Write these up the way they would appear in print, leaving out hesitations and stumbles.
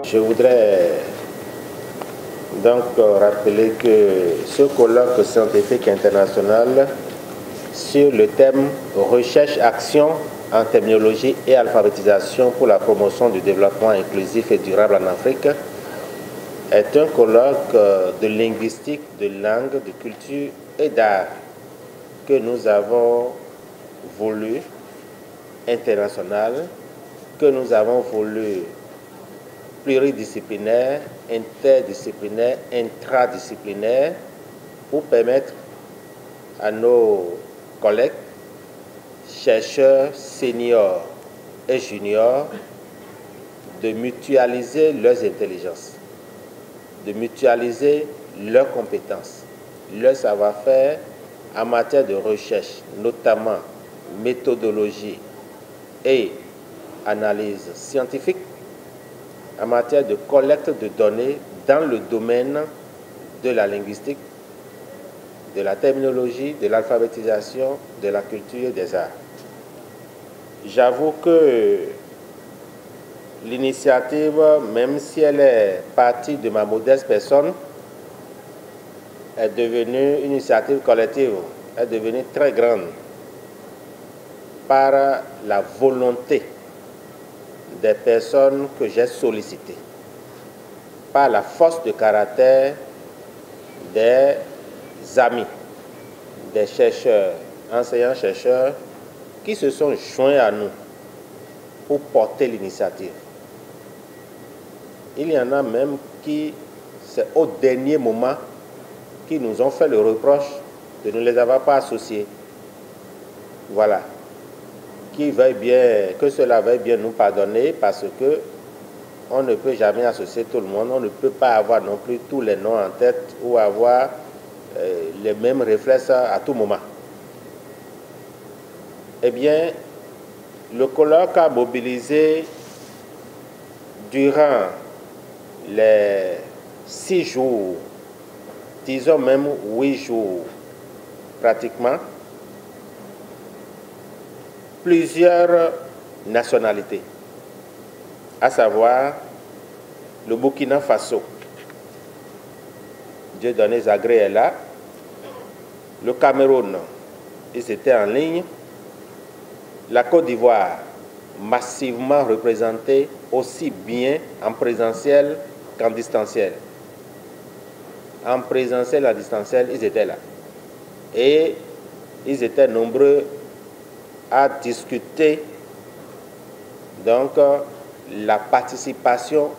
Je voudrais donc rappeler que ce colloque scientifique international sur le thème Recherche-action en terminologie et alphabétisation pour la promotion du développement inclusif et durable en Afrique est un colloque de linguistique, de langue, de culture et d'art que nous avons voulu international, que nous avons voulu pluridisciplinaire, interdisciplinaire, intradisciplinaire, pour permettre à nos collègues, chercheurs seniors et juniors, de mutualiser leurs intelligences, de mutualiser leurs compétences, leur savoir-faire en matière de recherche, notamment méthodologie et analyse scientifique, en matière de collecte de données dans le domaine de la linguistique, de la terminologie, de l'alphabétisation, de la culture et des arts. J'avoue que l'initiative, même si elle est partie de ma modeste personne, est devenue une initiative collective, est devenue très grande par la volonté des personnes que j'ai sollicitées, par la force de caractère des amis, des chercheurs, enseignants-chercheurs qui se sont joints à nous pour porter l'initiative. Il y en a même qui, c'est au dernier moment, qui nous ont fait le reproche de ne les avoir pas associés. Voilà. Qui veuille bien, que cela veuille bien nous pardonner, parce que on ne peut jamais associer tout le monde, on ne peut pas avoir non plus tous les noms en tête ou avoir les mêmes réflexes à tout moment. Eh bien, le colloque a mobilisé durant les 6 jours, disons même 8 jours pratiquement, plusieurs nationalités, à savoir le Burkina Faso, Dieudonné Zagré est là, le Cameroun, ils étaient en ligne, la Côte d'Ivoire, massivement représentée aussi bien en présentiel qu'en distanciel. En présentiel et en distanciel, ils étaient là. Et ils étaient nombreux à discuter donc leur participation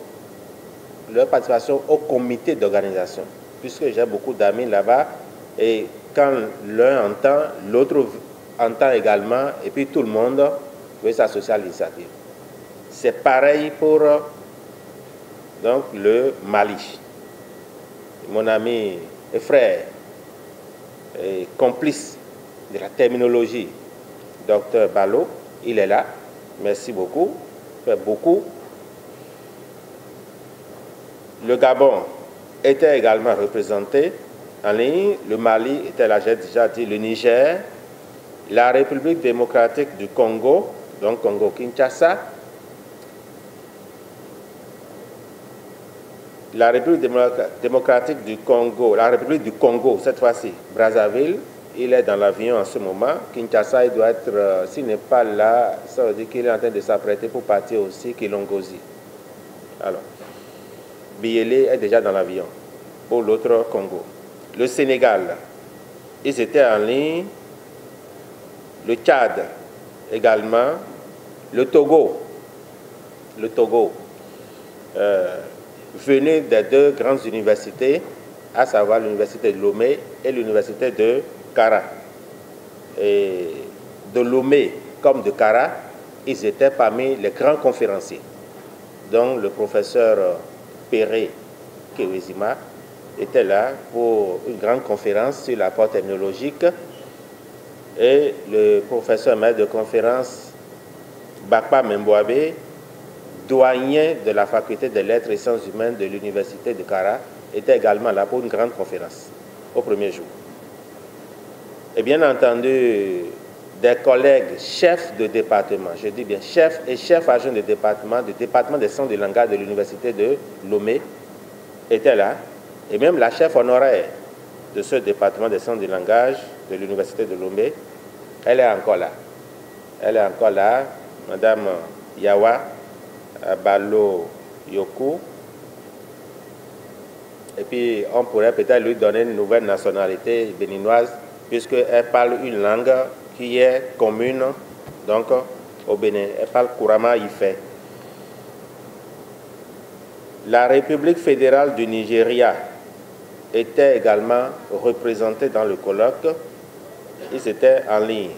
au comité d'organisation, puisque j'ai beaucoup d'amis là-bas et quand l'un entend, l'autre entend également et puis tout le monde veut s'associer à l'initiative. C'est pareil pour donc le Mali. Mon ami et frère et complice de la terminologie, Dr Balo, il est là. Merci beaucoup. Fait beaucoup. Le Gabon était également représenté en ligne. Le Mali était là, j'ai déjà dit. Le Niger, la République démocratique du Congo, donc Congo-Kinshasa, la République démocratique du Congo, la République du Congo, cette fois-ci, Brazzaville, il est dans l'avion en ce moment. Kinshasa, il doit être, s'il n'est pas là, ça veut dire qu'il est en train de s'apprêter pour partir aussi, Kilongozi. Alors, Biélé est déjà dans l'avion pour l'autre Congo. Le Sénégal, ils étaient en ligne. Le Tchad également. Le Togo, venu des 2 grandes universités, à savoir l'université de Lomé et l'université de Kara. Et de Lomé comme de Kara, ils étaient parmi les grands conférenciers. Donc le professeur Péré Kewezima était là pour une grande conférence sur l'apport technologique et le professeur maître de conférence Bakpa Memboabe, doyen de la faculté des lettres et sciences humaines de l'université de Kara, était également là pour une grande conférence au premier jour. Et bien entendu, des collègues chefs de département, je dis bien chefs et chefs adjoints de département des sciences du langage de l'université de Lomé étaient là, et même la chef honoraire de ce département des sciences du langage de l'université de Lomé, elle est encore là. Elle est encore là, Madame Yawa Balo Yoku. Et puis, on pourrait peut-être lui donner une nouvelle nationalité béninoise, puisqu'elle parle une langue qui est commune, donc, au Bénin. Elle parle couramment Ifé. La République fédérale du Nigeria était également représentée dans le colloque. Ils étaient en ligne.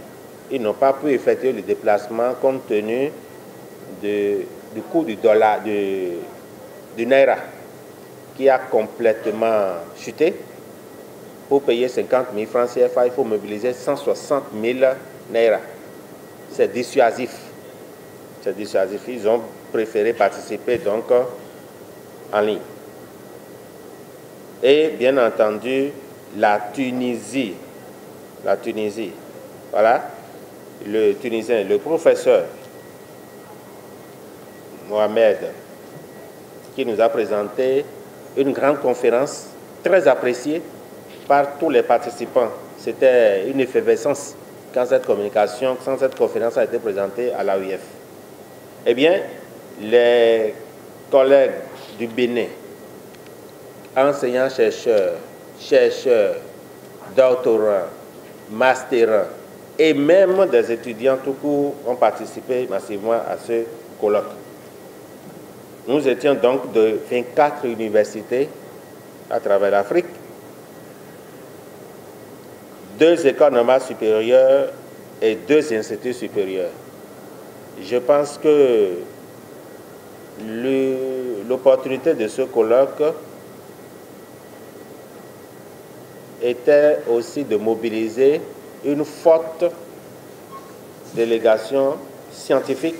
Ils n'ont pas pu effectuer le déplacement compte tenu du coût du dollar, du naira, qui a complètement chuté. Pour payer 50 000 francs CFA, il faut mobiliser 160 000 naira. C'est dissuasif. C'est dissuasif. Ils ont préféré participer donc en ligne. Et bien entendu, la Tunisie, voilà, le Tunisien, le professeur Mohamed, qui nous a présenté une grande conférence très appréciée par tous les participants. C'était une effervescence quand cette conférence a été présentée à l'AUF. Eh bien, les collègues du Bénin, enseignants-chercheurs, doctorants, mastérants et même des étudiants tout court ont participé massivement à ce colloque. Nous étions donc de 24 universités à travers l'Afrique, 2 écoles normales supérieures et 2 instituts supérieurs. Je pense que l'opportunité de ce colloque était aussi de mobiliser une forte délégation scientifique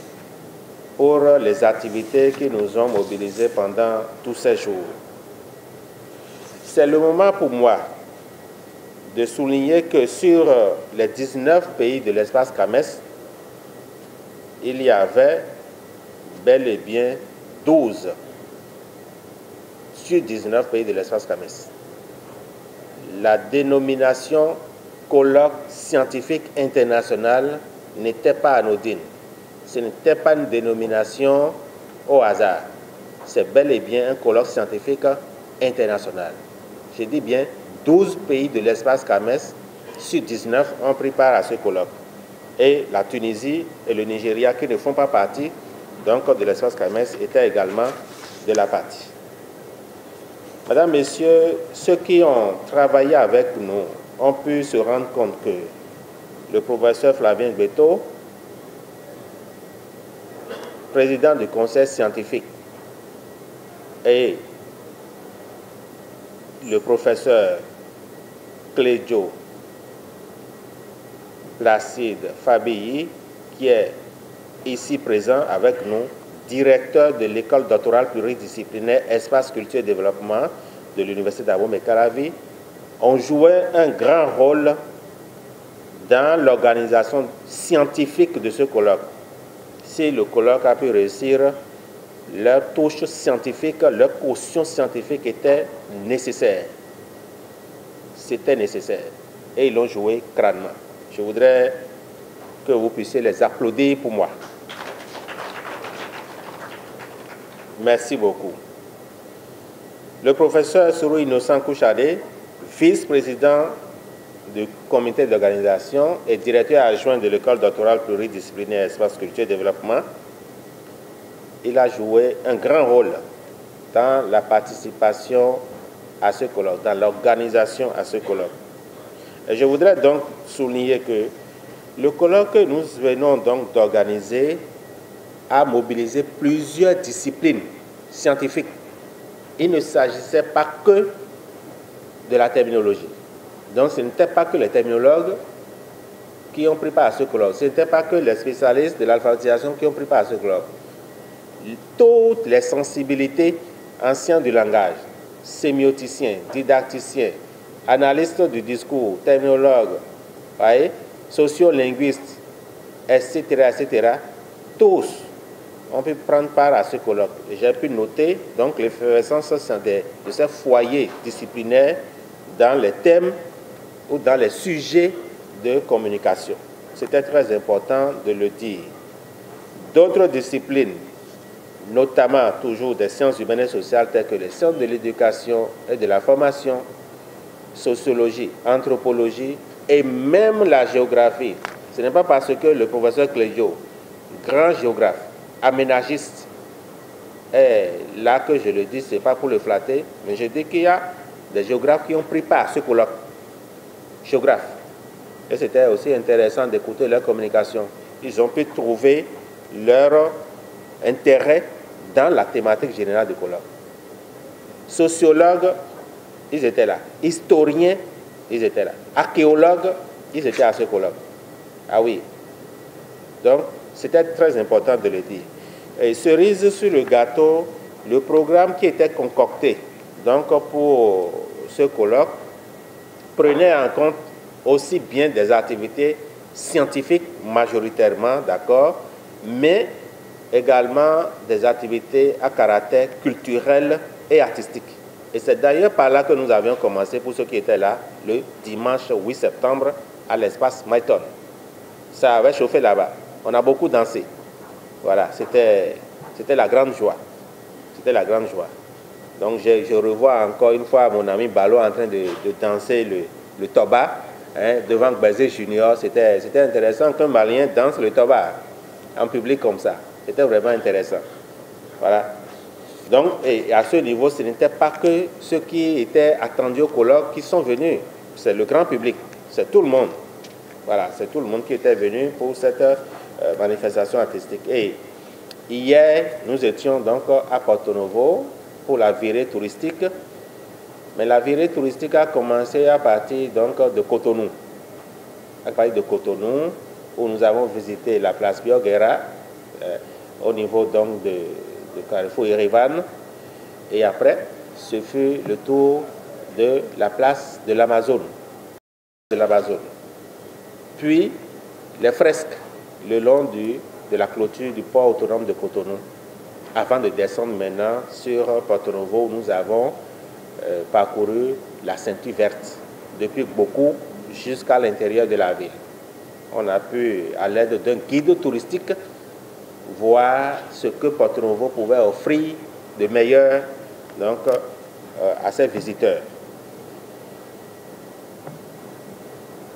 pour les activités qui nous ont mobilisés pendant tous ces jours. C'est le moment pour moi de souligner que sur les 19 pays de l'espace CAMES, il y avait bel et bien 12 sur 19 pays de l'espace CAMES. La dénomination colloque scientifique international n'était pas anodine. Ce n'était pas une dénomination au hasard. C'est bel et bien un colloque scientifique international. Je dis bien 12 pays de l'espace CAMES sur 19 ont pris part à ce colloque. Et la Tunisie et le Nigeria, qui ne font pas partie donc, de l'espace CAMES, étaient également de la partie. Mesdames, Messieurs, ceux qui ont travaillé avec nous ont pu se rendre compte que le professeur Flavien Beto, président du conseil scientifique, et le professeur Clédio Placide Fabiyi, qui est ici présent avec nous, directeur de l'école doctorale pluridisciplinaire Espace Culture et Développement de l'Université d'Abomey-Calavi, ont joué un grand rôle dans l'organisation scientifique de ce colloque. Si le colloque a pu réussir, leur touche scientifique, leur caution scientifique était nécessaire. C'était nécessaire. Et ils l'ont joué crânement. Je voudrais que vous puissiez les applaudir pour moi. Merci beaucoup. Le professeur Sourou Innocent Kouchadé, vice-président du comité d'organisation et directeur adjoint de l'école doctorale pluridisciplinaire Espace Culture et Développement, il a joué un grand rôle dans la participation à ce colloque, dans l'organisation à ce colloque. Et je voudrais donc souligner que le colloque que nous venons donc d'organiser a mobilisé plusieurs disciplines scientifiques. Il ne s'agissait pas que de la terminologie. Donc ce n'était pas que les terminologues qui ont pris part à ce colloque. Ce n'était pas que les spécialistes de l'alphabétisation qui ont pris part à ce colloque. Toutes les sensibilités anciens du langage, sémioticiens, didacticiens, analystes du discours, terminologues, sociolinguistes, etc., etc. Tous ont pu prendre part à ce colloque. J'ai pu noter donc l'effervescence de ces foyers disciplinaires dans les thèmes ou dans les sujets de communication. C'était très important de le dire. D'autres disciplines, notamment toujours des sciences humaines et sociales telles que les sciences de l'éducation et de la formation, sociologie, anthropologie et même la géographie. Ce n'est pas parce que le professeur Clédio, grand géographe, aménagiste, est là que je le dis, ce n'est pas pour le flatter, mais je dis qu'il y a des géographes qui ont pris part à ce colloque. Géographes. Et c'était aussi intéressant d'écouter leur communication. Ils ont pu trouver leur intérêt dans la thématique générale du colloque. Sociologues, ils étaient là. Historiens, ils étaient là. Archéologues, ils étaient à ce colloque. Ah oui. Donc, c'était très important de le dire. Et cerise sur le gâteau, le programme qui était concocté donc pour ce colloque prenait en compte aussi bien des activités scientifiques majoritairement, d'accord, mais également des activités à caractère culturel et artistique. Et c'est d'ailleurs par là que nous avions commencé, pour ceux qui étaient là, le dimanche 8 septembre à l'espace Maïton. Ça avait chauffé là-bas. On a beaucoup dansé. Voilà, c'était la grande joie. C'était la grande joie. Donc je revois encore une fois mon ami Balo en train de danser le toba devant Gbazé Junior. C'était intéressant qu'un Malien danse le toba en public comme ça. C'était vraiment intéressant. Voilà. Donc, et à ce niveau, ce n'était pas que ceux qui étaient attendus au colloque qui sont venus. C'est le grand public. C'est tout le monde. Voilà, c'est tout le monde qui était venu pour cette manifestation artistique. Et hier, nous étions donc à Porto Novo pour la virée touristique. Mais la virée touristique a commencé à partir donc de Cotonou. À partir de Cotonou, où nous avons visité la place Bioguera, au niveau donc de Carrefour Yerevan. Et après, ce fut le tour de la place de l'Amazone. Puis, les fresques le long de la clôture du port autonome de Cotonou, avant de descendre maintenant sur Porto Novo, où nous avons parcouru la ceinture verte, depuis beaucoup jusqu'à l'intérieur de la ville. On a pu, à l'aide d'un guide touristique, voir ce que Porto Novo pouvait offrir de meilleur donc, à ses visiteurs.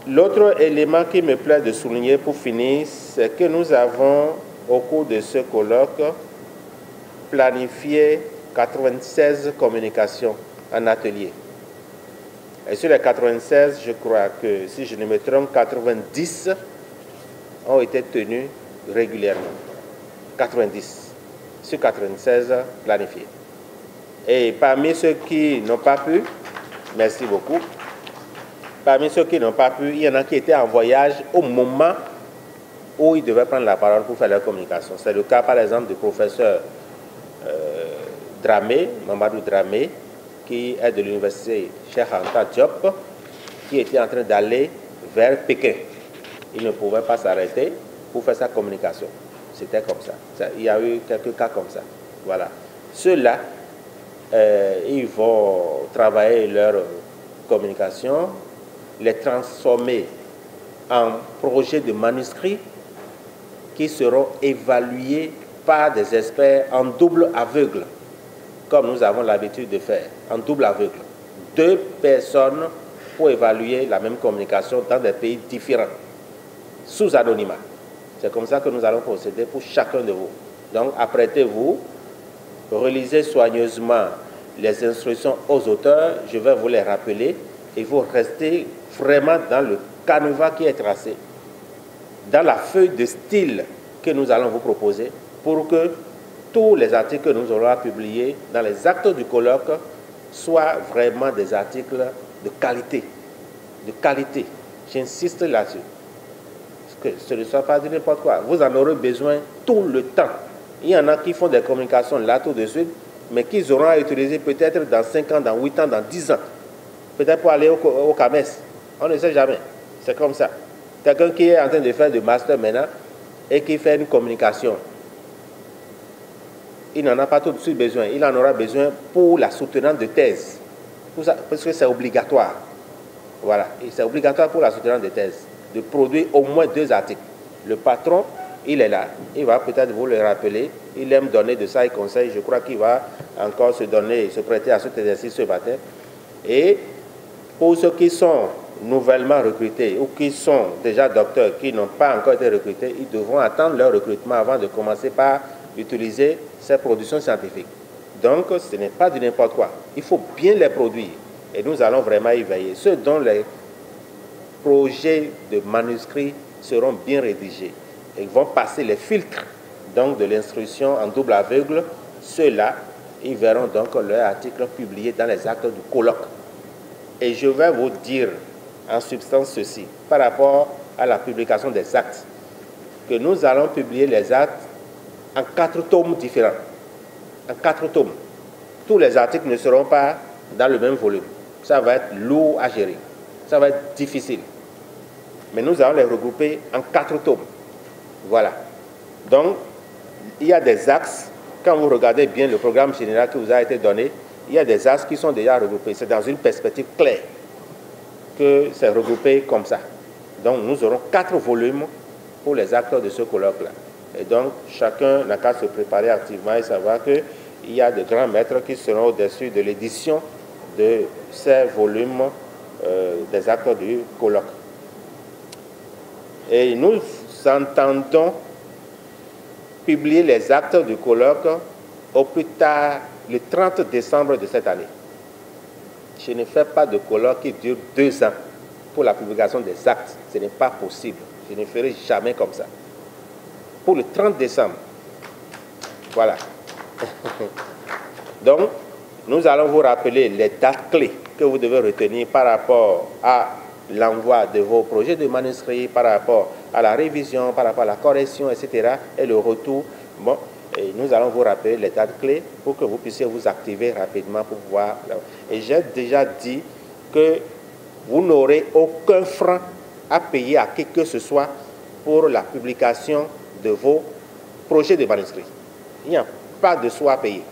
L'autre élément qui me plaît de souligner pour finir, c'est que nous avons, au cours de ce colloque, planifié 96 communications en atelier. Et sur les 96, je crois que, si je ne me trompe, 90 ont été tenus régulièrement. 90 sur 96 planifiés. Et parmi ceux qui n'ont pas pu, merci beaucoup, parmi ceux qui n'ont pas pu, il y en a qui étaient en voyage au moment où ils devaient prendre la parole pour faire leur communication. C'est le cas, par exemple, du professeur Dramé, Mamadou Dramé, qui est de l'université Cheikh Anta Diop, qui était en train d'aller vers Pékin. Il ne pouvait pas s'arrêter pour faire sa communication. C'était comme ça. Il y a eu quelques cas comme ça. Voilà. Ceux-là, ils vont travailler leur communication, les transformer en projets de manuscrits qui seront évalués par des experts en double aveugle, comme nous avons l'habitude de faire, en double aveugle. 2 personnes pour évaluer la même communication dans des pays différents, sous anonymat. C'est comme ça que nous allons procéder pour chacun de vous. Donc, apprêtez-vous, relisez soigneusement les instructions aux auteurs, je vais vous les rappeler, et vous restez vraiment dans le canevas qui est tracé, dans la feuille de style que nous allons vous proposer, pour que tous les articles que nous aurons à publier dans les actes du colloque soient vraiment des articles de qualité. De qualité. J'insiste là-dessus. Que ce ne soit pas de n'importe quoi. Vous en aurez besoin tout le temps. Il y en a qui font des communications là tout de suite, mais qu'ils auront à utiliser peut-être dans 5 ans, dans 8 ans, dans 10 ans. Peut-être pour aller au CAMES. On ne sait jamais. C'est comme ça. Quelqu'un qui est en train de faire du master maintenant, et qui fait une communication, il n'en a pas tout de suite besoin. Il en aura besoin pour la soutenance de thèse. Parce que c'est obligatoire. Voilà. C'est obligatoire pour la soutenance de thèse de produire au moins 2 articles. Le patron, il est là. Il va peut-être vous le rappeler. Il aime donner de ça et conseil. Je crois qu'il va encore se prêter à cet exercice ce matin. Et pour ceux qui sont nouvellement recrutés ou qui sont déjà docteurs, qui n'ont pas encore été recrutés, ils devront attendre leur recrutement avant de commencer par utiliser ces productions scientifiques. Donc, ce n'est pas du n'importe quoi. Il faut bien les produire. Et nous allons vraiment y veiller. Ceux dont les projets de manuscrits seront bien rédigés et vont passer les filtres donc, de l'instruction en double aveugle, ceux-là, ils verront donc leur article publié dans les actes du colloque. Et je vais vous dire en substance ceci, par rapport à la publication des actes, que nous allons publier les actes en 4 tomes différents. En 4 tomes. Tous les articles ne seront pas dans le même volume. Ça va être lourd à gérer. Ça va être difficile. Mais nous allons les regrouper en 4 tomes. Voilà. Donc, il y a des axes. Quand vous regardez bien le programme général qui vous a été donné, il y a des axes qui sont déjà regroupés. C'est dans une perspective claire que c'est regroupé comme ça. Donc, nous aurons 4 volumes pour les acteurs de ce colloque-là. Et donc, chacun n'a qu'à se préparer activement et savoir qu'il y a de grands maîtres qui seront au-dessus de l'édition de ces volumes des acteurs du colloque. Et nous entendons publier les actes du colloque au plus tard le 30 décembre de cette année. Je ne fais pas de colloque qui dure 2 ans pour la publication des actes. Ce n'est pas possible. Je ne ferai jamais comme ça. Pour le 30 décembre. Voilà. Donc, nous allons vous rappeler les dates clés que vous devez retenir par rapport à l'envoi de vos projets de manuscrits, par rapport à la révision, par rapport à la correction, etc. et le retour. Bon, et nous allons vous rappeler les dates clés pour que vous puissiez vous activer rapidement pour pouvoir... Et j'ai déjà dit que vous n'aurez aucun franc à payer à qui que ce soit pour la publication de vos projets de manuscrits. Il n'y a pas de soi à payer.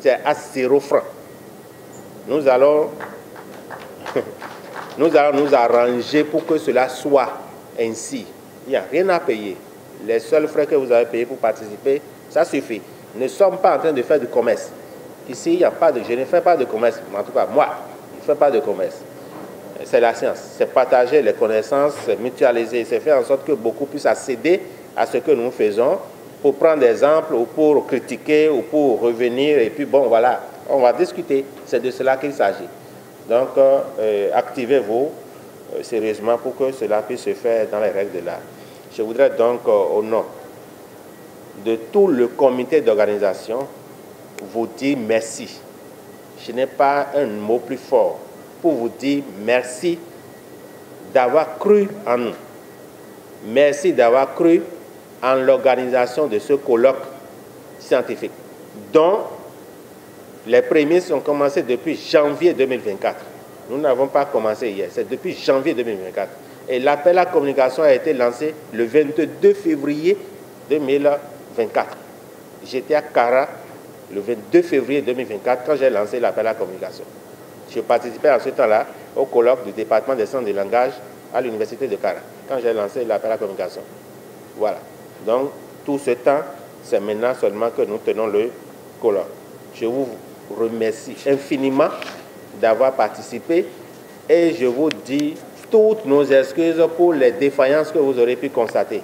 C'est à 0 francs. Nous allons nous arranger pour que cela soit ainsi. Il n'y a rien à payer. Les seuls frais que vous avez payés pour participer, ça suffit. Nous ne sommes pas en train de faire du commerce. Ici, il n'y a pas de, je ne fais pas de commerce. En tout cas, moi, je ne fais pas de commerce. C'est la science. C'est partager les connaissances, c'est mutualiser, c'est faire en sorte que beaucoup puissent accéder à ce que nous faisons pour prendre des exemples ou pour critiquer ou pour revenir. Et puis, bon, voilà, on va discuter. C'est de cela qu'il s'agit. Donc, activez-vous sérieusement pour que cela puisse se faire dans les règles de l'art. Je voudrais donc, au nom de tout le comité d'organisation, vous dire merci. Je n'ai pas un mot plus fort pour vous dire merci d'avoir cru en nous. Merci d'avoir cru en l'organisation de ce colloque scientifique, dont les prémices ont commencé depuis janvier 2024. Nous n'avons pas commencé hier, c'est depuis janvier 2024. Et l'appel à communication a été lancé le 22 février 2024. J'étais à Cara le 22 février 2024 quand j'ai lancé l'appel à communication. Je participais à ce temps-là au colloque du département des sciences du langage à l'université de Cara, quand j'ai lancé l'appel à communication. Voilà. Donc, tout ce temps, c'est maintenant seulement que nous tenons le colloque. Je vous remercie infiniment d'avoir participé et je vous dis toutes nos excuses pour les défaillances que vous aurez pu constater.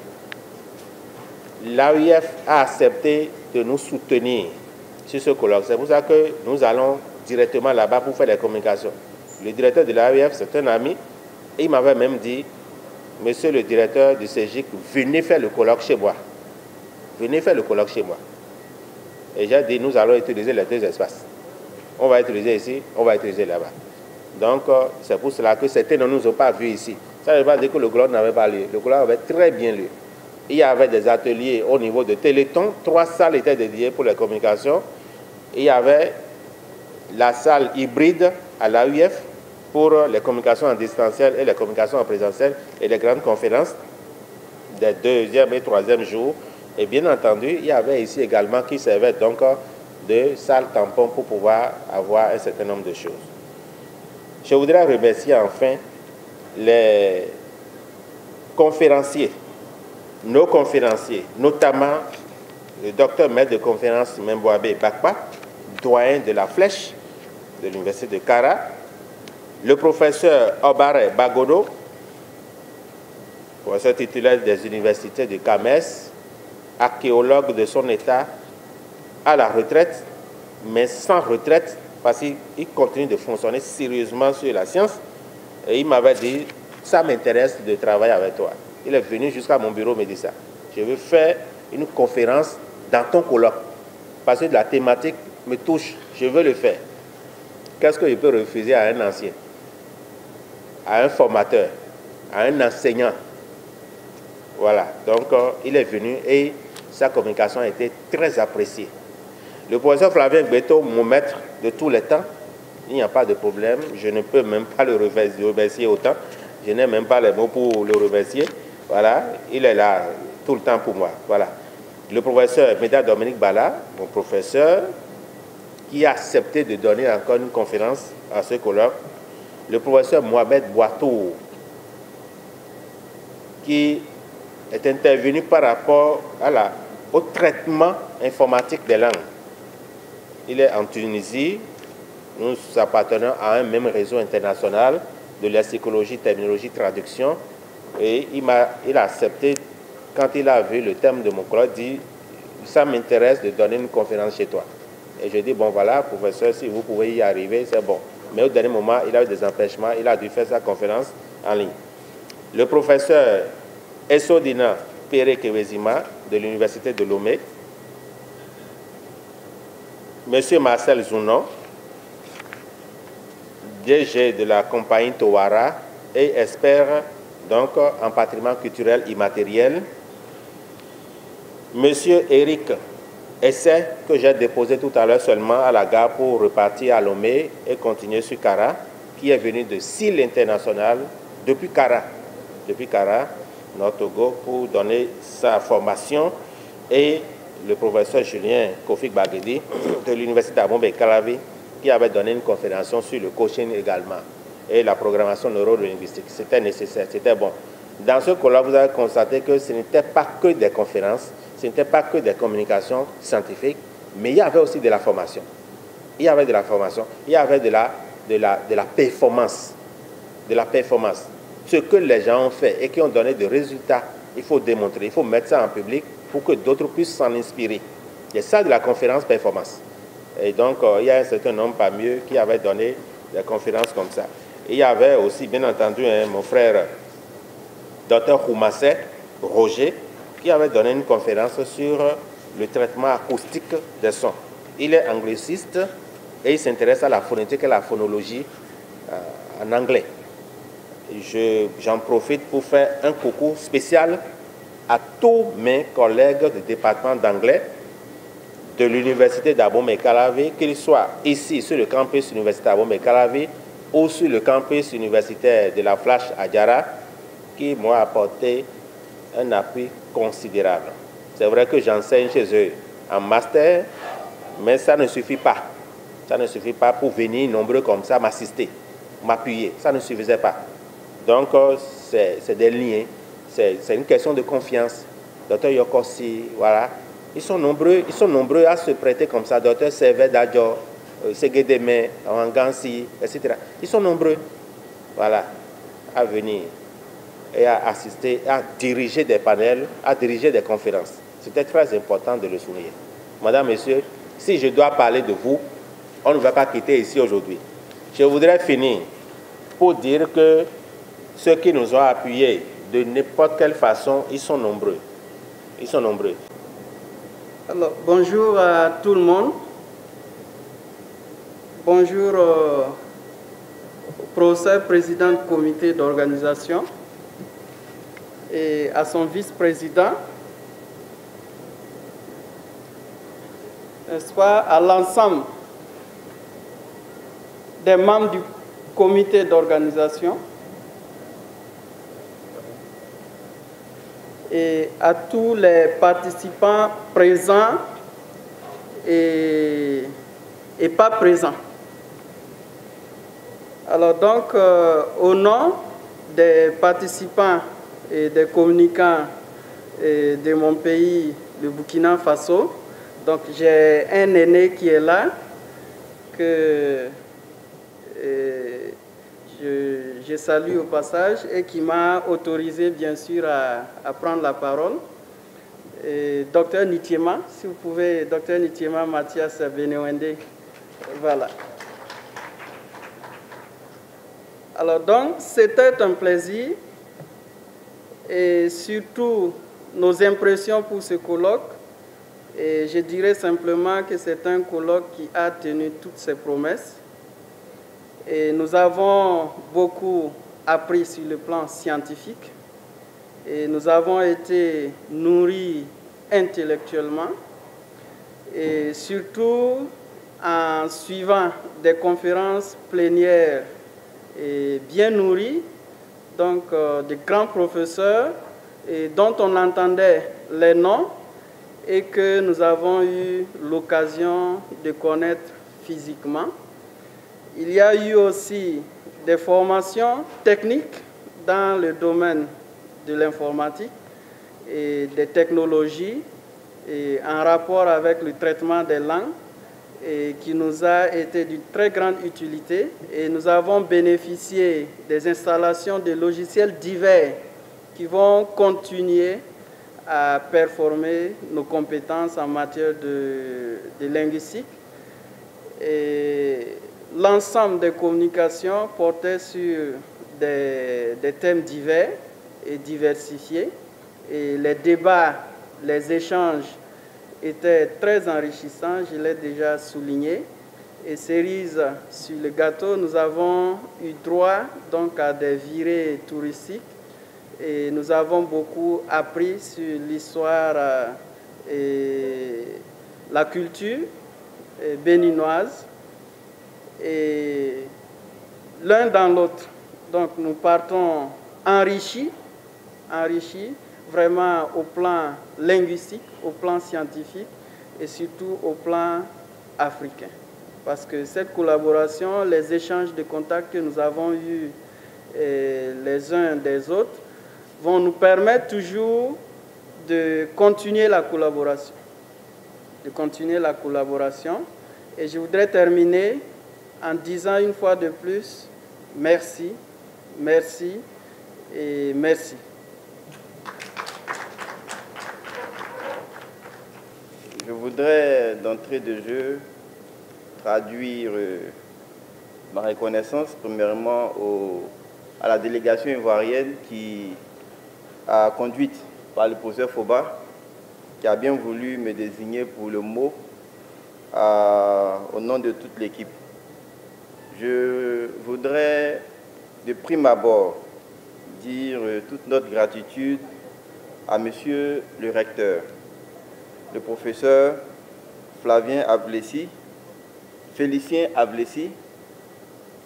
L'AUF a accepté de nous soutenir sur ce colloque. C'est pour ça que nous allons directement là-bas pour faire les communications. Le directeur de l'AUF, c'est un ami, et il m'avait même dit, monsieur le directeur du CEGIC, venez faire le colloque chez moi. Venez faire le colloque chez moi. Et j'ai dit, nous allons utiliser les 2 espaces. On va utiliser ici, on va utiliser là-bas. Donc, c'est pour cela que certains ne nous ont pas vus ici. Ça ne veut pas dire que le colloque n'avait pas lieu. Le colloque avait très bien lieu. Il y avait des ateliers au niveau de Téléthon. 3 salles étaient dédiées pour les communications. Il y avait la salle hybride à l'AUF pour les communications en distanciel et les communications en présentiel et les grandes conférences. des deuxième et troisième jours. Et bien entendu, il y avait ici également qui servait donc de salle tampon pour pouvoir avoir un certain nombre de choses. Je voudrais remercier enfin les conférenciers, nos conférenciers, notamment le docteur maître de conférence Membouabé Bakpa, doyen de la Flèche de l'Université de Kara, le professeur Obare Bagodo, professeur titulaire des universités de Kames, archéologue de son état, à la retraite, mais sans retraite, parce qu'il continue de fonctionner sérieusement sur la science. Et il m'avait dit, ça m'intéresse de travailler avec toi. Il est venu jusqu'à mon bureau me dit ça. Je veux faire une conférence dans ton colloque, parce que la thématique me touche, je veux le faire. Qu'est-ce que je peux refuser à un ancien, à un formateur, à un enseignant? Voilà, donc il est venu et sa communication a été très appréciée. Le professeur Flavien Gbeto, mon maître de tous les temps, il n'y a pas de problème, je ne peux même pas le remercier autant, je n'ai même pas les mots pour le remercier. Voilà, il est là tout le temps pour moi. Voilà. Le professeur Médard Dominique Bala, mon professeur, qui a accepté de donner encore une conférence à ce colloque. Le professeur Mohamed Boatou, qui est intervenu par rapport au traitement informatique des langues. Il est en Tunisie, nous appartenons à un même réseau international de lexicologie, terminologie, traduction, et il a accepté, quand il a vu le thème de mon colloque, dit « ça m'intéresse de donner une conférence chez toi ». Et je dis « bon voilà, professeur, si vous pouvez y arriver, c'est bon ». Mais au dernier moment, il a eu des empêchements, il a dû faire sa conférence en ligne. Le professeur Essodina Pere-Kewezima de l'Université de Lomé, Monsieur Marcel Zounon, DG de la compagnie Towara et expert donc en patrimoine culturel immatériel, Monsieur Eric Essai, que j'ai déposé tout à l'heure seulement à la gare pour repartir à Lomé et continuer sur Kara, qui est venu de SIL International depuis Kara, Nord Togo, pour donner sa formation, et le professeur Julien Kofi Bagedi de l'Université Abombe Calavi, qui avait donné une conférence sur le coaching également et la programmation neurolinguistique. C'était nécessaire, c'était bon. Dans ce colloque, vous avez constaté que ce n'était pas que des conférences, ce n'était pas que des communications scientifiques, mais il y avait aussi de la formation. Il y avait de la formation, il y avait de la performance. De la performance. Ce que les gens ont fait et qui ont donné des résultats, il faut démontrer, il faut mettre ça en public pour que d'autres puissent s'en inspirer. C'est ça de la conférence performance. Et donc, il y a un certain nombre parmi eux qui avaient donné des conférences comme ça. Et il y avait aussi, bien entendu, mon frère, Dr Koumassé Roger, qui avait donné une conférence sur le traitement acoustique des sons. Il est angliciste et il s'intéresse à la phonétique et la phonologie en anglais. J'en profite pour faire un coucou spécial à tous mes collègues du département d'anglais de l'université d'Abomey-Calavi, qu'ils soient ici sur le campus universitaire d'Abomey-Calavi ou sur le campus universitaire de la Flash à Diara, qui m'ont apporté un appui considérable. C'est vrai que j'enseigne chez eux en master, mais ça ne suffit pas. Ça ne suffit pas pour venir nombreux comme ça m'assister, m'appuyer. Ça ne suffisait pas. Donc, c'est des liens, c'est une question de confiance. Docteur Yokossi, voilà. Ils sont nombreux à se prêter comme ça. Docteur Servet Dadjo, Segedeme, Wangansi, etc. Ils sont nombreux, voilà, à venir et à assister, à diriger des panels, à diriger des conférences. C'était très important de le souligner. Madame, Messieurs, si je dois parler de vous, on ne va pas quitter ici aujourd'hui. Je voudrais finir pour dire que ceux qui nous ont appuyés de n'importe quelle façon, ils sont nombreux. Ils sont nombreux. Alors, bonjour à tout le monde. Bonjour au professeur président du comité d'organisation et à son vice-président, n'est-ce pas, à l'ensemble des membres du comité d'organisation, et à tous les participants présents et pas présents. Alors donc, au nom des participants et des communicants de mon pays, le Burkina Faso, donc j'ai un aîné qui est là, que je salue au passage et qui m'a autorisé bien sûr à prendre la parole. Docteur Nitiema, si vous pouvez, Docteur Nitiema Mathias Benewende, voilà. Alors donc, c'était un plaisir et surtout nos impressions pour ce colloque. Et je dirais simplement que c'est un colloque qui a tenu toutes ses promesses. Et nous avons beaucoup appris sur le plan scientifique. Et nous avons été nourris intellectuellement. Et surtout en suivant des conférences plénières et bien nourries, donc de grands professeurs et dont on entendait les noms et que nous avons eu l'occasion de connaître physiquement. Il y a eu aussi des formations techniques dans le domaine de l'informatique et des technologies et en rapport avec le traitement des langues et qui nous a été d'une très grande utilité. Et nous avons bénéficié des installations de logiciels divers qui vont continuer à performer nos compétences en matière de linguistique. Et l'ensemble des communications portait sur des thèmes divers et diversifiés. Et les débats, les échanges étaient très enrichissants, je l'ai déjà souligné. Et cerise sur le gâteau, nous avons eu droit donc à des virées touristiques et nous avons beaucoup appris sur l'histoire et la culture béninoise et l'un dans l'autre. Donc nous partons enrichis vraiment au plan linguistique, au plan scientifique et surtout au plan africain. Parce que cette collaboration, les échanges de contacts que nous avons eus les uns des autres vont nous permettre toujours de continuer la collaboration. Et je voudrais terminer en disant une fois de plus, merci, merci et merci. Je voudrais, d'entrée de jeu, traduire ma reconnaissance, premièrement, à la délégation ivoirienne qui a conduite par le professeur Foba, qui a bien voulu me désigner pour le mot au nom de toute l'équipe. Je voudrais, de prime abord, dire toute notre gratitude à Monsieur le recteur, le professeur Flavien Ablessi, Félicien Ablessi,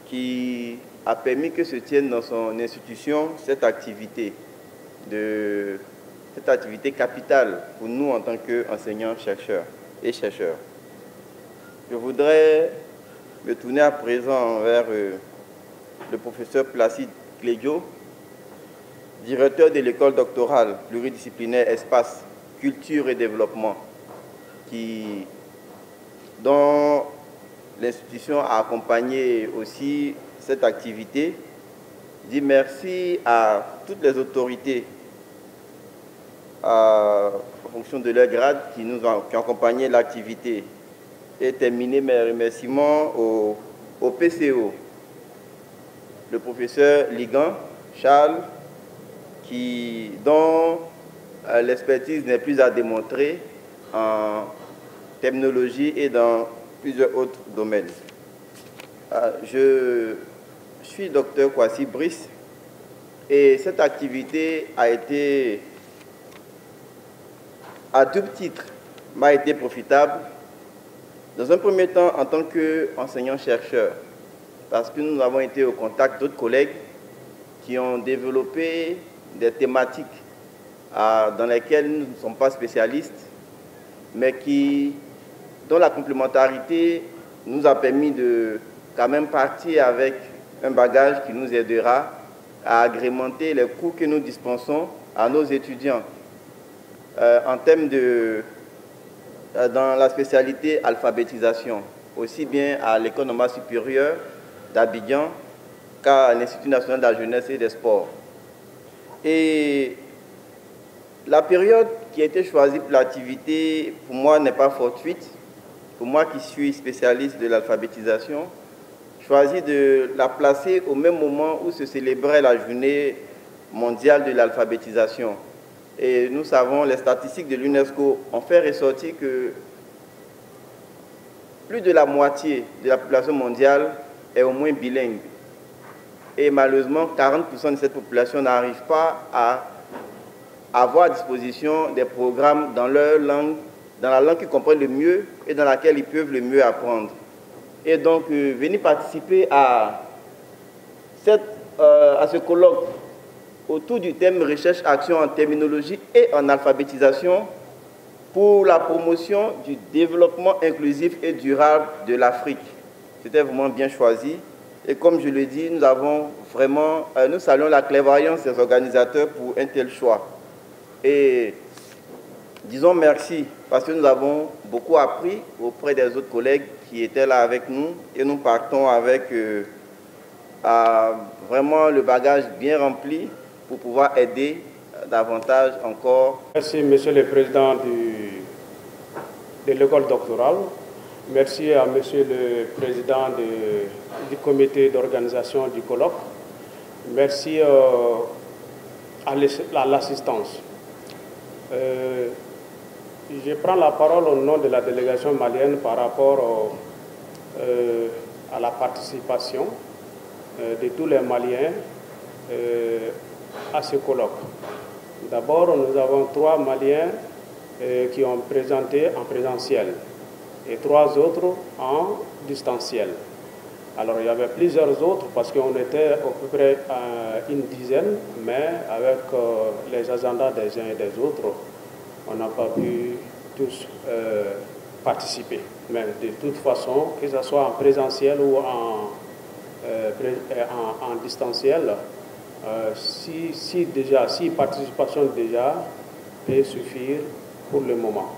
qui a permis que se tienne dans son institution cette activité capitale pour nous en tant qu'enseignants-chercheurs et chercheurs. Je voudrais me tourner à présent vers le professeur Placide Clédio, directeur de l'école doctorale pluridisciplinaire Espace, Culture et Développement, dont l'institution a accompagné aussi cette activité. Je dis merci à toutes les autorités en fonction de leur grade qui ont accompagné l'activité. Et terminer mes remerciements au PCO, le professeur Ligan Charles, dont l'expertise n'est plus à démontrer en technologie et dans plusieurs autres domaines. Je suis docteur Kwasi Brice et cette activité a été, à double titre, m'a été profitable. Dans un premier temps, en tant qu'enseignant-chercheur, parce que nous avons été au contact d'autres collègues qui ont développé des thématiques dans lesquels nous ne sommes pas spécialistes, mais dont la complémentarité nous a permis de quand même partir avec un bagage qui nous aidera à agrémenter les cours que nous dispensons à nos étudiants en termes dans la spécialité alphabétisation, aussi bien à l'École normale supérieure d'Abidjan qu'à l'Institut national de la jeunesse et des sports. Et la période qui a été choisie pour l'activité, pour moi, n'est pas fortuite. Pour moi qui suis spécialiste de l'alphabétisation, choisi de la placer au même moment où se célébrait la journée mondiale de l'alphabétisation. Et nous savons, les statistiques de l'UNESCO ont fait ressortir que plus de la moitié de la population mondiale est au moins bilingue. Et malheureusement, 40% de cette population n'arrive pas à avoir à disposition des programmes dans leur langue, dans la langue qu'ils comprennent le mieux et dans laquelle ils peuvent le mieux apprendre. Et donc, venir participer à ce colloque autour du thème recherche-action en terminologie et en alphabétisation pour la promotion du développement inclusif et durable de l'Afrique. C'était vraiment bien choisi. Et comme je le dis, nous saluons la clairvoyance des organisateurs pour un tel choix. Et disons merci parce que nous avons beaucoup appris auprès des autres collègues qui étaient là avec nous et nous partons avec vraiment le bagage bien rempli pour pouvoir aider davantage encore. Merci Monsieur le Président de l'école doctorale. Merci à Monsieur le Président du comité d'organisation du colloque. Merci à l'assistance. Je prends la parole au nom de la délégation malienne par rapport à la participation de tous les Maliens à ce colloque. D'abord, nous avons 3 Maliens qui ont présenté en présentiel et 3 autres en distanciel. Alors, il y avait plusieurs autres parce qu'on était à peu près une dizaine, mais avec les agendas des uns et des autres, on n'a pas pu tous participer. Mais de toute façon, que ce soit en présentiel ou en distanciel, si participation déjà peut suffire pour le moment.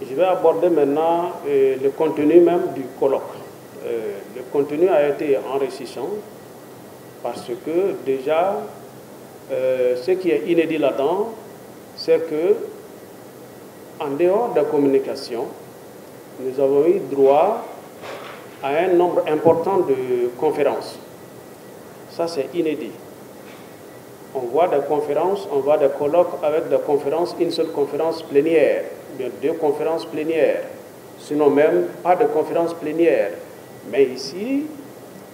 Je vais aborder maintenant le contenu même du colloque. Le contenu a été enrichissant parce que déjà, ce qui est inédit là-dedans, c'est que en dehors de la communication, nous avons eu droit à un nombre important de conférences. Ça, c'est inédit. On voit des conférences, on voit des colloques avec des conférences, une seule conférence plénière, bien 2 conférences plénières, sinon même pas de conférence plénière. Mais ici,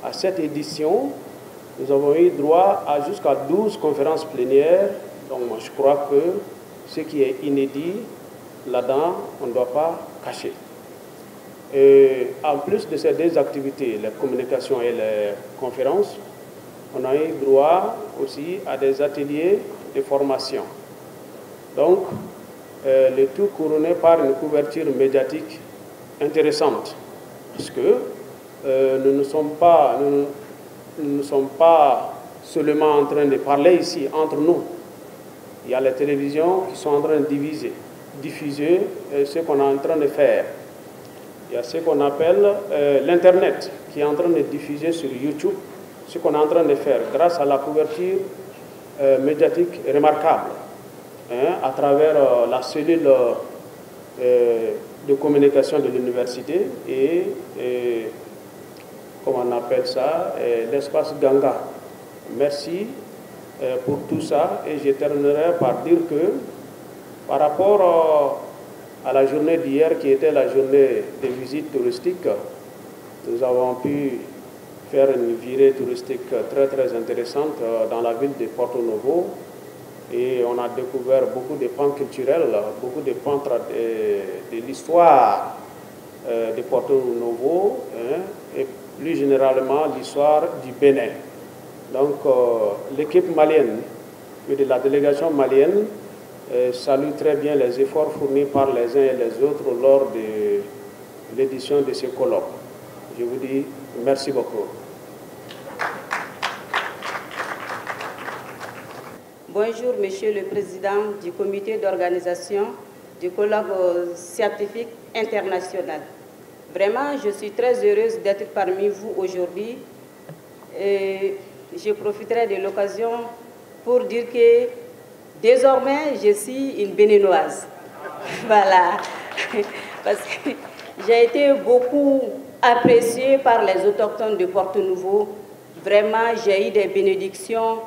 à cette édition, nous avons eu droit à jusqu'à 12 conférences plénières. Donc moi, je crois que ce qui est inédit, là-dedans, on ne doit pas cacher. Et en plus de ces 2 activités, les communications et les conférences, on a eu droit aussi à des ateliers de formation. Donc, le tout couronné par une couverture médiatique intéressante, parce que nous ne sommes pas seulement en train de parler ici entre nous. Il y a les télévisions qui sont en train de diffuser ce qu'on est en train de faire. Il y a ce qu'on appelle l'Internet qui est en train de diffuser sur YouTube ce qu'on est en train de faire grâce à la couverture médiatique remarquable à travers la cellule de communication de l'université et comment on appelle ça, l'espace Ganga. Merci pour tout ça et je terminerai par dire que par rapport à la journée d'hier qui était la journée des visites touristiques, nous avons pu faire une virée touristique très très intéressante dans la ville de Porto Novo et on a découvert beaucoup de pans culturels, beaucoup de pans de l'histoire de Porto Novo et plus généralement l'histoire du Bénin. Donc l'équipe malienne et de la délégation malienne salue très bien les efforts fournis par les uns et les autres lors de l'édition de ce colloque. Je vous dis merci beaucoup. Bonjour, Monsieur le Président du comité d'organisation du colloque scientifique international. Vraiment, je suis très heureuse d'être parmi vous aujourd'hui. Et je profiterai de l'occasion pour dire que désormais, je suis une béninoise. Voilà. Parce que j'ai été beaucoup appréciée par les autochtones de Porto-Novo. Vraiment, j'ai eu des bénédictions.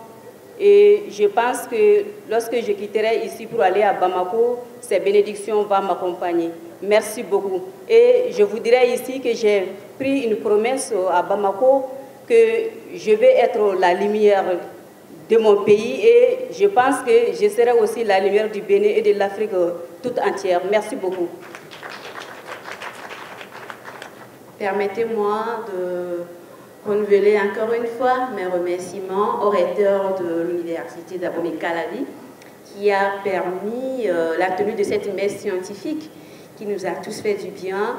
Et je pense que lorsque je quitterai ici pour aller à Bamako, ces bénédictions vont m'accompagner. Merci beaucoup. Et je vous dirai ici que j'ai pris une promesse à Bamako que je vais être la lumière de mon pays et je pense que je serai aussi la lumière du Bénin et de l'Afrique toute entière. Merci beaucoup. Permettez-moi de renouveler encore une fois mes remerciements au recteur de l'Université d'Abomey-Calavi qui a permis la tenue de cette messe scientifique qui nous a tous fait du bien,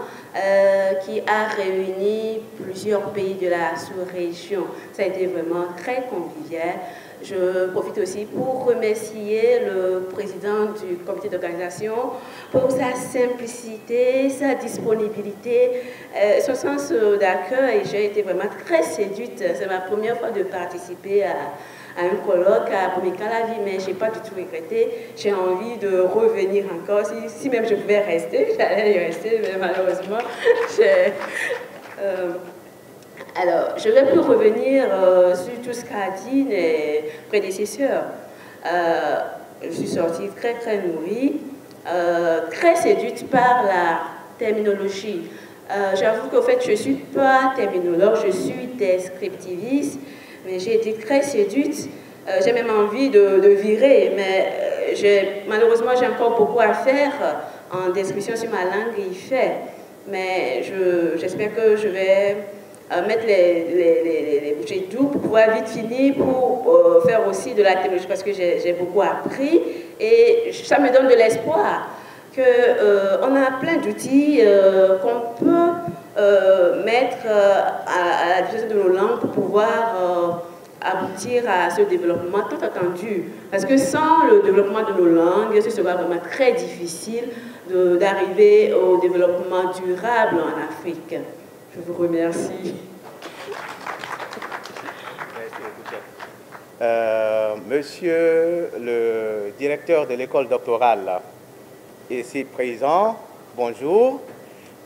qui a réuni plusieurs pays de la sous-région. Ça a été vraiment très convivial. Je profite aussi pour remercier le président du comité d'organisation pour sa simplicité, sa disponibilité, son sens d'accueil. J'ai été vraiment très séduite. C'est ma première fois de participer à un colloque à Abomey-Calavi, mais je n'ai pas du tout regretté. J'ai envie de revenir encore. Si même je pouvais rester, j'allais y rester, mais malheureusement, alors, je vais plus revenir sur tout ce qu'a dit mes prédécesseurs. Je suis sortie très nourrie, très séduite par la terminologie. J'avoue qu'au fait, je ne suis pas terminologue, je suis descriptiviste, mais j'ai été très séduite. J'ai même envie de virer, mais malheureusement, j'ai encore beaucoup à faire en description sur ma langue IFE. Mais j'espère que je vais mettre les bouchées doubles pour pouvoir vite finir, pour faire aussi de la technologie, parce que j'ai beaucoup appris. Et ça me donne de l'espoir qu'on a plein d'outils qu'on peut mettre à la disposition de nos langues pour pouvoir aboutir à ce développement tant attendu. Parce que sans le développement de nos langues, ce sera vraiment très difficile d'arriver au développement durable en Afrique. Je vous remercie. Monsieur le directeur de l'école doctorale, ici présent, bonjour.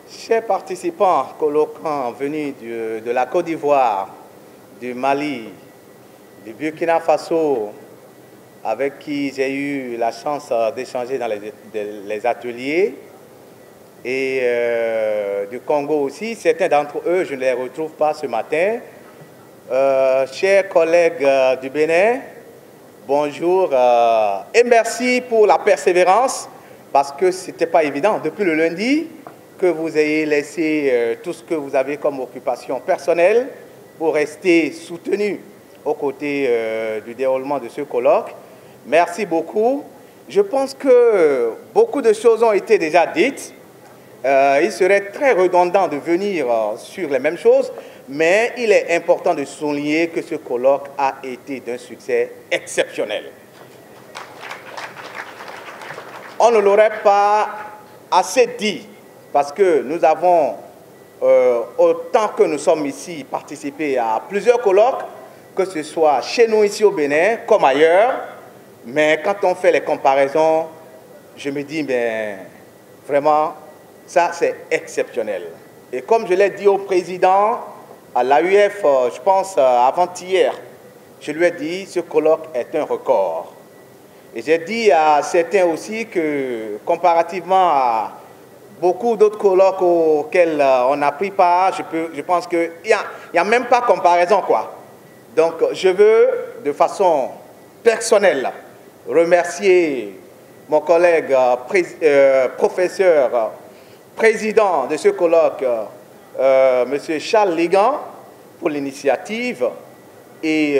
Chers participants colloquants venus de la Côte d'Ivoire, du Mali, du Burkina Faso, avec qui j'ai eu la chance d'échanger dans les ateliers, et du Congo aussi. Certains d'entre eux, je ne les retrouve pas ce matin. Chers collègues du Bénin, bonjour et merci pour la persévérance, parce que ce n'était pas évident depuis le lundi que vous ayez laissé tout ce que vous avez comme occupation personnelle pour rester soutenu aux côtés du déroulement de ce colloque. Merci beaucoup. Je pense que beaucoup de choses ont été déjà dites. Il serait très redondant de venir sur les mêmes choses, mais il est important de souligner que ce colloque a été d'un succès exceptionnel. On ne l'aurait pas assez dit, parce que nous avons, autant que nous sommes ici, participé à plusieurs colloques, que ce soit chez nous ici au Bénin, comme ailleurs, mais quand on fait les comparaisons, je me dis, mais vraiment, ça c'est exceptionnel. Et comme je l'ai dit au président, à l'AUF, je pense avant-hier, je lui ai dit, ce colloque est un record. Et j'ai dit à certains aussi que, comparativement à beaucoup d'autres colloques auxquels on n'a pris part, je pense qu'il n'y a même pas comparaison, quoi. Donc, je veux, de façon personnelle, remercier mon collègue professeur, président de ce colloque, M. Charles Ligan, pour l'initiative et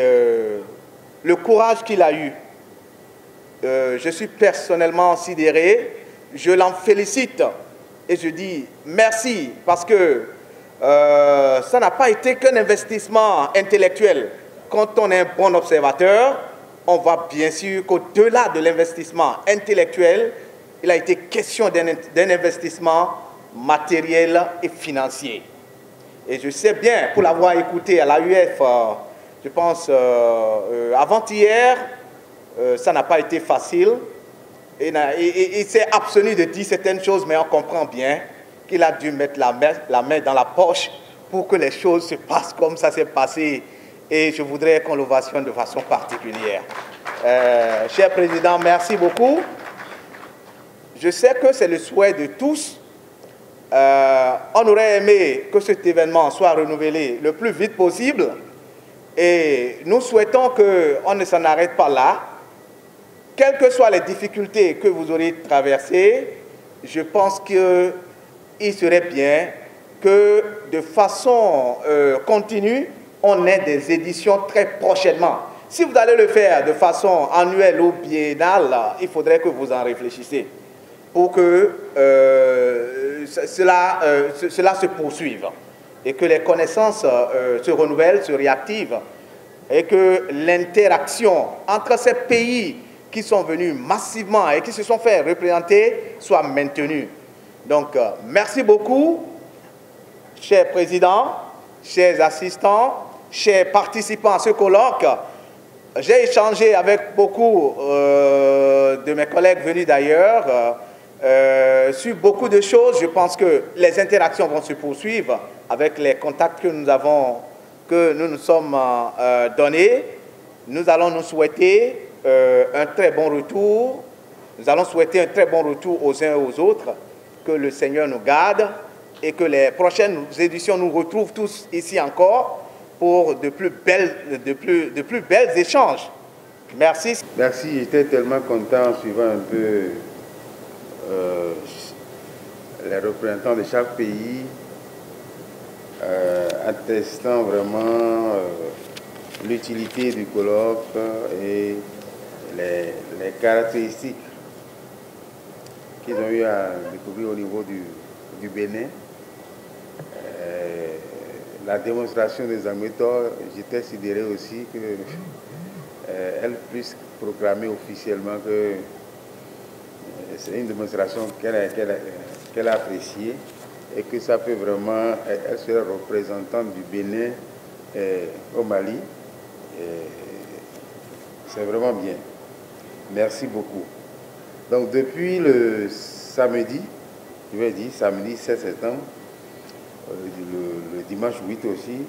le courage qu'il a eu je suis personnellement sidéré, je l'en félicite et je dis merci parce que ça n'a pas été qu'un investissement intellectuel. Quand on est un bon observateur, on voit bien sûr qu'au-delà de l'investissement intellectuel, il a été question d'un investissement matériel et financier. Et je sais bien, pour l'avoir écouté à l'AUF, je pense avant-hier, ça n'a pas été facile. Il s'est abstenu de dire certaines choses, mais on comprend bien qu'il a dû mettre la main dans la poche pour que les choses se passent comme ça s'est passé. Et je voudrais qu'on l'ovationne de façon particulière. Cher Président, merci beaucoup. Je sais que c'est le souhait de tous. On aurait aimé que cet événement soit renouvelé le plus vite possible. Et nous souhaitons qu'on ne s'en arrête pas là. Quelles que soient les difficultés que vous aurez traversées, je pense qu'il serait bien que de façon continue, on ait des éditions très prochainement. Si vous allez le faire de façon annuelle ou biennale, il faudrait que vous en réfléchissiez pour que cela se poursuive et que les connaissances se renouvellent, se réactivent et que l'interaction entre ces pays qui sont venus massivement et qui se sont fait représenter soit maintenue. Donc, merci beaucoup, chers présidents, chers assistants, chers participants à ce colloque. J'ai échangé avec beaucoup de mes collègues venus d'ailleurs sur beaucoup de choses. Je pense que les interactions vont se poursuivre avec les contacts que nous nous sommes donnés. Nous allons nous souhaiter un très bon retour. Nous allons souhaiter un très bon retour aux uns et aux autres. Que le Seigneur nous garde et que les prochaines éditions nous retrouvent tous ici encore pour de plus belles échanges. Merci. Merci, j'étais tellement content en suivant un peu les représentants de chaque pays, attestant vraiment l'utilité du colloque et les caractéristiques qu'ils ont eu à découvrir au niveau du Bénin. La démonstration des méthodes, j'étais sidéré aussi qu'elle puisse proclamer officiellement que c'est une démonstration qu'elle a appréciée et que ça peut vraiment, elle serait représentante du Bénin au Mali. C'est vraiment bien. Merci beaucoup. Donc depuis le samedi, je vais dire samedi 7 septembre, le dimanche 8 aussi,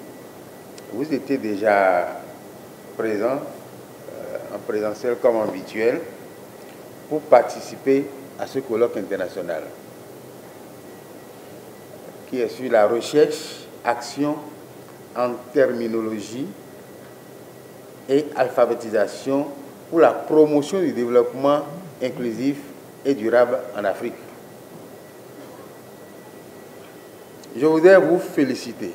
vous étiez déjà présents en présentiel comme habituel pour participer à ce colloque international qui est sur la recherche, action en terminologie et alphabétisation pour la promotion du développement inclusif et durable en Afrique. Je voudrais vous féliciter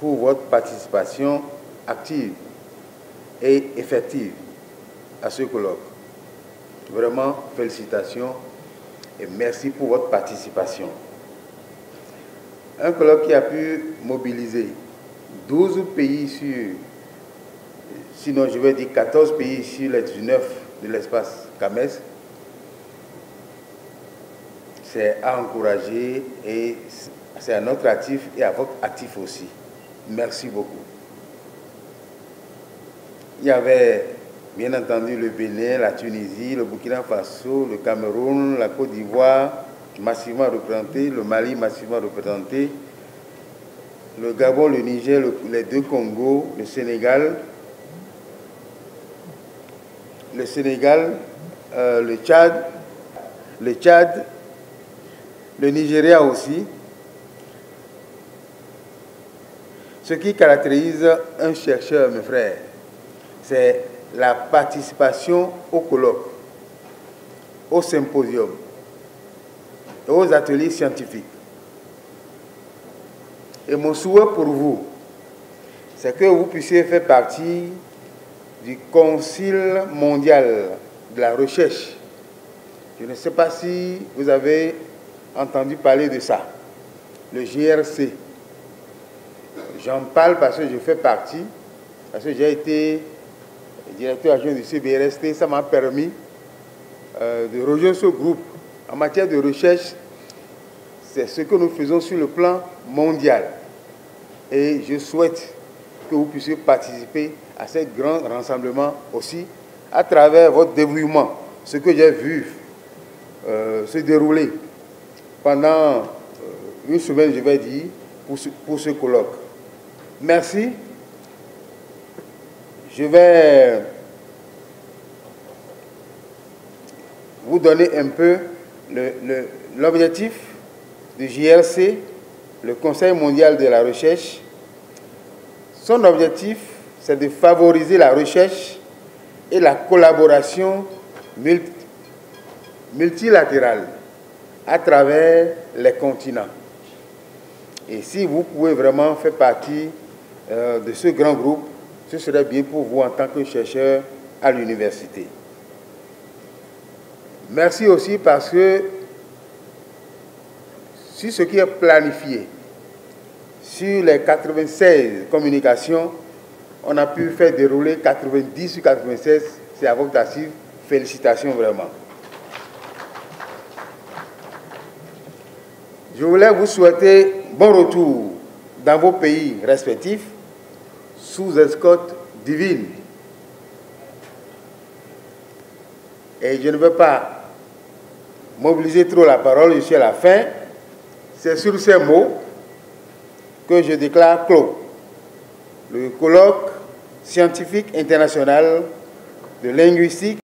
pour votre participation active et effective à ce colloque. Vraiment, félicitations et merci pour votre participation. Un colloque qui a pu mobiliser 12 pays sinon je vais dire 14 pays sur les 19 de l'espace CAMES, c'est à encourager et c'est à notre actif et à votre actif aussi. Merci beaucoup. Il y avait bien entendu le Bénin, la Tunisie, le Burkina Faso, le Cameroun, la Côte d'Ivoire, massivement représentés, le Mali massivement représenté, le Gabon, le Niger, les deux Congos, le Sénégal, le Tchad, le Nigeria aussi. Ce qui caractérise un chercheur, mes frères, c'est la participation au colloque, au symposium, et aux ateliers scientifiques. Et mon souhait pour vous, c'est que vous puissiez faire partie du Concile mondial de la recherche. Je ne sais pas si vous avez entendu parler de ça, le GRC. J'en parle parce que je fais partie, parce que j'ai été directeur adjoint du CBRST. Ça m'a permis de rejoindre ce groupe. En matière de recherche, c'est ce que nous faisons sur le plan mondial. Et je souhaite que vous puissiez participer à ce grand rassemblement aussi, à travers votre dévouement, ce que j'ai vu se dérouler pendant une semaine, je vais dire, pour ce colloque. Merci. Je vais vous donner un peu l'objectif du JRC, le Conseil mondial de la recherche. Son objectif, c'est de favoriser la recherche et la collaboration multilatérale à travers les continents. Et si vous pouvez vraiment faire partie de ce grand groupe, ce serait bien pour vous en tant que chercheur à l'université. Merci aussi parce que sur ce qui est planifié, sur les 96 communications, on a pu faire dérouler 90 sur 96. C'est à votre actif. Félicitations vraiment. Je voulais vous souhaiter bon retour dans vos pays respectifs sous escorte divine. Et je ne veux pas mobiliser trop la parole, je suis à la fin. C'est sur ces mots que je déclare clos le colloque scientifique international de linguistique